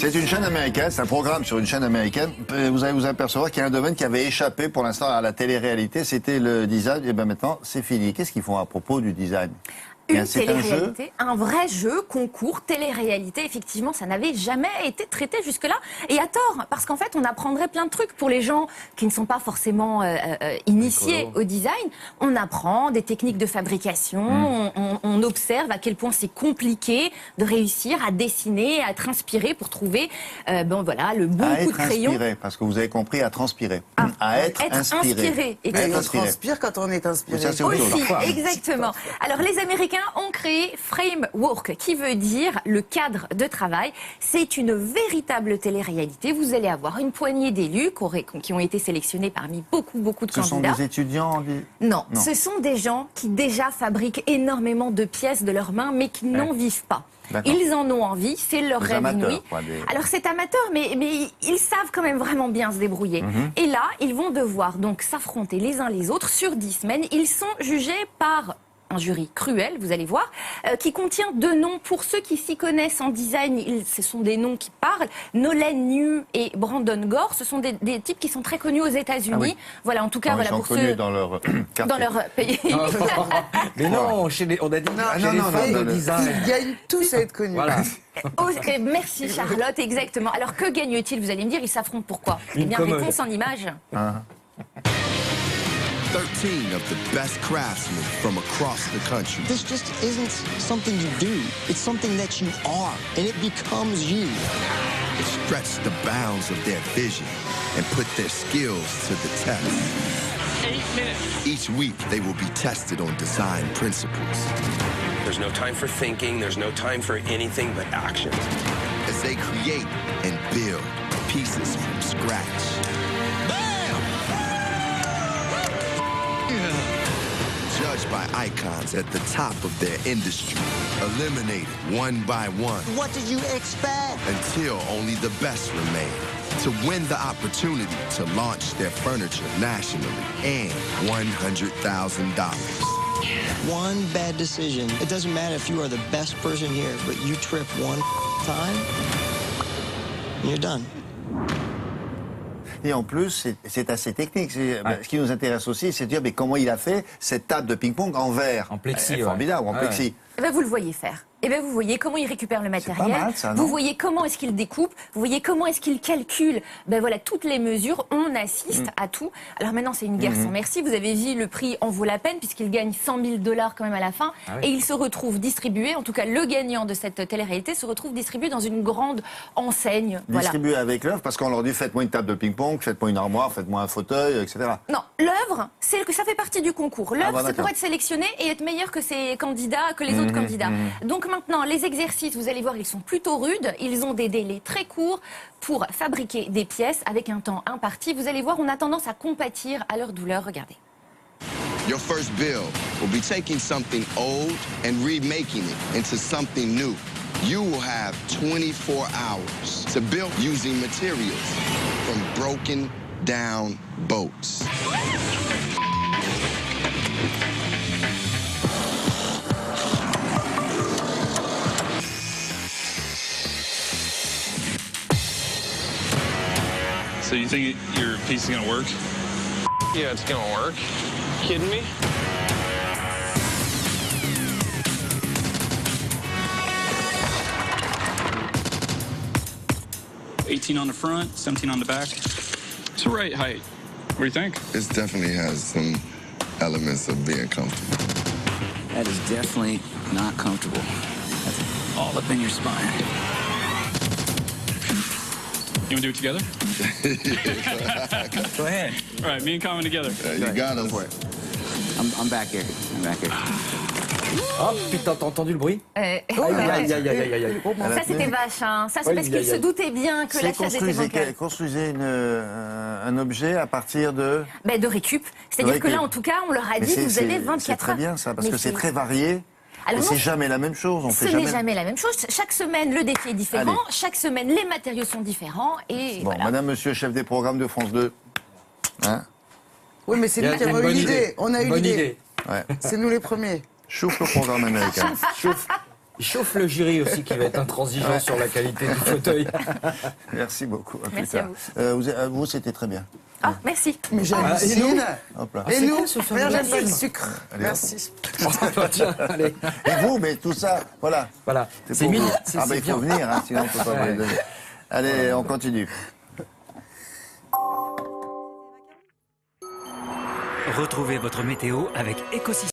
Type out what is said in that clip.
C'est une chaîne américaine, c'est un programme sur une chaîne américaine. Vous allez vous apercevoir qu'il y a un domaine qui avait échappé pour l'instant à la télé-réalité, c'était le design. Et bien maintenant, c'est fini. Qu'est-ce qu'ils font à propos du design? Une télé-réalité, un vrai jeu, concours, télé-réalité, effectivement, ça n'avait jamais été traité jusque-là. Et à tort, parce qu'en fait, on apprendrait plein de trucs pour les gens qui ne sont pas forcément initiés au design. On apprend des techniques de fabrication, on observe à quel point c'est compliqué de réussir à dessiner, à transpirer pour trouver bon, voilà, le bon coup de crayon. Inspiré, parce que vous avez compris, à transpirer. À être inspiré. On transpire quand on est inspiré. Ça, c'est aussi, exactement. Alors, les Américains ont créé Framework, qui veut dire le cadre de travail. C'est une véritable télé-réalité. Vous allez avoir une poignée d'élus qui ont été sélectionnés parmi beaucoup de candidats. Ce sont des étudiants non, ce sont des gens qui déjà fabriquent énormément de pièces de leurs mains, mais qui n'en vivent pas. Ils en ont envie, c'est leur rêve inouï. Alors c'est amateur, mais ils savent quand même vraiment bien se débrouiller. Et là, ils vont devoir donc s'affronter les uns les autres sur 10 semaines. Ils sont jugés par un jury cruel, vous allez voir, qui contient 2 noms. Pour ceux qui s'y connaissent en design, ce sont des noms qui parlent. Nolan New et Brandon Gore, ce sont des types qui sont très connus aux États-Unis. Ah oui. Voilà, en tout cas, voilà, ils sont pour connus ceux dans leur dans leur pays. Mais non, on a dit le design. Ils gagnent tous à être connus. Voilà. Merci Charlotte, exactement. Alors que gagne-t-il? Vous allez me dire, ils s'affrontent pourquoi? Eh bien, réponse en images. 13 of the best craftsmen from across the country. This just isn't something you do. It's something that you are, and it becomes you. They stretch the bounds of their vision and put their skills to the test. 8 minutes. Each week, they will be tested on design principles. There's no time for thinking. There's no time for anything but action. As they create and build pieces from scratch. Judged by icons at the top of their industry, eliminated one by one. What did you expect? Until only the best remain. To win the opportunity to launch their furniture nationally and $100,000. One bad decision. It doesn't matter if you are the best person here, but you trip one time, and you're done. Et en plus, c'est assez technique. Ce qui nous intéresse aussi, c'est de dire mais comment il a fait cette table de ping-pong en verre. En plexi. Formidable, en plexi. Eh ben, vous le voyez faire. Eh bien, vous voyez comment il récupère le matériel, pas mal, ça, non? Vous voyez comment est-ce qu'il découpe, vous voyez comment est-ce qu'il calcule. Ben voilà, toutes les mesures, on assiste à tout. Alors maintenant, c'est une guerre sans merci. Vous avez vu, le prix en vaut la peine puisqu'il gagne $100 000 quand même à la fin. Et il se retrouve distribué, en tout cas le gagnant de cette télé-réalité se retrouve distribué dans une grande enseigne. Distribué avec l'œuvre parce qu'on leur dit faites-moi une table de ping-pong, faites-moi une armoire, faites-moi un fauteuil, etc. Non, l'œuvre, c'est que ça fait partie du concours. L'œuvre, c'est pour être sélectionné et être meilleur que ses candidats, que les autres candidats. Donc maintenant, les exercices, vous allez voir, ils sont plutôt rudes. Ils ont des délais très courts pour fabriquer des pièces avec un temps imparti. Vous allez voir, on a tendance à compatir à leur douleur. Regardez. Your first build will be taking something old and remaking it into something new. You will have 24 hours to build using materials from broken down boats. So you think your piece is gonna work? Yeah, it's gonna work. Kidding me? $18 on the front, $17 on the back. It's the right height. What do you think? This definitely has some elements of being comfortable. That is definitely not comfortable. That's all up in your spine. You wanna do it together? Go ahead. All right, me and Common together. You got us. I'm back here. I'm back here. Oh putain, t'as entendu le bruit? Aïe, Ça, c'était vache. Hein. Ça, c'est parce qu'il se doutait bien que la chaise était bancale. Construisez un objet à partir de... Ben, de récup. C'est-à-dire que là, en tout cas, on leur a dit, vous avez 24 heures. C'est très bien ça, parce que c'est très varié. Alors, c'est jamais la même chose. Ce n'est jamais la même chose. Chaque semaine, le défi est différent. Allez. Chaque semaine, les matériaux sont différents. Et bon, voilà. Madame, Monsieur, chef des programmes de France 2. Hein? Oui, mais c'est nous qui avons eu l'idée. On a eu l'idée. Ouais. C'est nous les premiers. Chouf le programme américain. Chouf. Il chauffe le jury aussi qui va être intransigeant sur la qualité du fauteuil. Merci beaucoup. À Merci plus tard. Vous, c'était très bien. Ah, merci. Mais j'hallucine. Hop là. Et nous, ce frère, j'aime pas le film sucre. Allez, Merci. Tiens, allez. Et vous, mais tout ça, voilà. Voilà. C'est pour mille. vous. C'est Ah ben, il faut bien. venir, hein, sinon on ne peut pas vous les donner. Allez, on continue. Retrouvez votre météo avec Écosystème.